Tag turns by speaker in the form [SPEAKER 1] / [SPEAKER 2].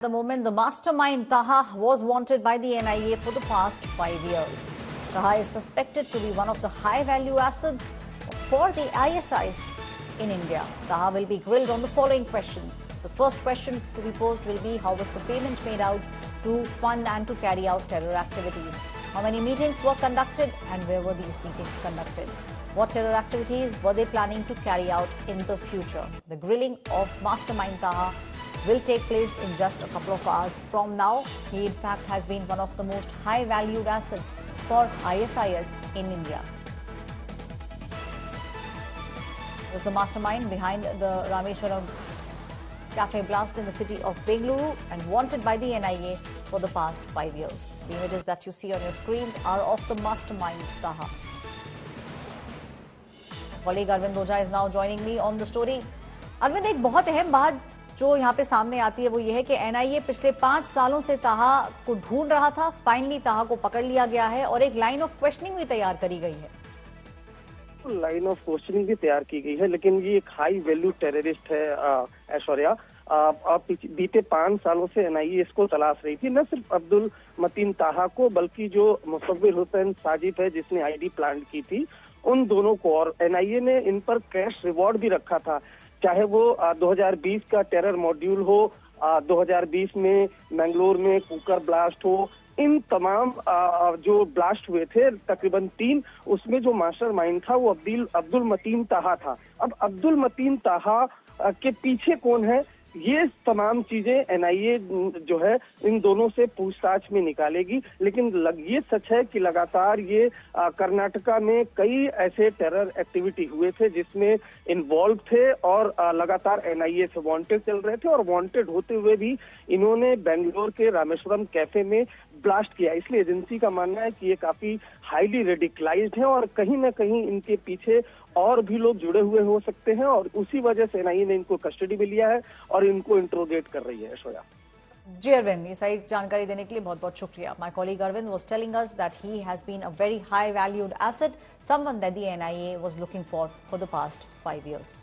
[SPEAKER 1] The moment the mastermind Taha was wanted by the NIA for the past 5 years. Taha is suspected to be one of the high-value assets for the ISIS in India. Taha will be grilled on the following questions. The first question to be posed will be how was the payment made out to fund and to carry out terror activities? How many meetings were conducted and where were these meetings conducted? What terror activities were they planning to carry out in the future? The grilling of mastermind Taha will take place in just a couple of hours from now. He in fact has been one of the most high valued assets for ISIS in India. He was the mastermind behind the Rameswaram cafe blast in the city of Bengaluru and wanted by the NIA for the past 5 years. The images that you see on your screens are of the mastermind Taha. Colleague Arvind Oja is now joining me on the story. Arvind, एक बहुत अहम बात जो यहाँ पे सामने आती है वो ये है कि एनआईए पिछले 5 सालों से ताहा को ढूंढ रहा था। फाइनली ताहा को पकड़ लिया गया है और एक लाइन ऑफ क्वेश्चनिंग भी तैयार करी गई है।
[SPEAKER 2] लाइन ऑफ क्वेश्चनिंग भी तैयार की गई है, लेकिन ये एक हाई वैल्यू टेररिस्ट है ऐश्वर्या। बीते 5 सालों से एनआईए इसको तलाश रही थी, न सिर्फ अब्दुल मतीन ताहा को बल्कि जो मुसव्विर हुसैन साजिद है जिसने आईडी प्लान की थी उन दोनों को। और एनआईए ने इन पर कैश रिवॉर्ड भी रखा था, चाहे वो 2020 का टेरर मॉड्यूल हो, 2020 में मैंगलोर में कुकर ब्लास्ट हो, इन तमाम जो ब्लास्ट हुए थे तकरीबन 3, उसमें जो मास्टरमाइंड था वो अब्दुल मतीन ताहा था। अब अब्दुल मतीन ताहा के पीछे कौन है, ये तमाम चीजें एनआईए जो है इन दोनों से पूछताछ में निकालेगी। लेकिन ये सच है कि लगातार ये कर्नाटका में कई ऐसे टेरर एक्टिविटी हुए थे जिसमें इन्वॉल्व थे और लगातार एनआईए से वांटेड चल रहे थे। और वांटेड होते हुए भी इन्होंने बेंगलोर के रामेश्वरम कैफे में ब्लास्ट किया। इसलिए एजेंसी का मानना है कि ये काफी हाईली रेडिकलाइज्ड है और कहीं ना कहीं इनके पीछे और भी लोग जुड़े हुए हो सकते हैं और उसी वजह से एनआईए ने इनको कस्टडी में लिया है और इनको इंट्रोगेट कर रही है। ऐश्वर्या
[SPEAKER 1] जी अरविंद, ये सारी जानकारी देने के लिए बहुत बहुत शुक्रिया। My colleague Arvind was telling us that he has been a very high valued asset, someone that the NIA was looking for the past 5 years.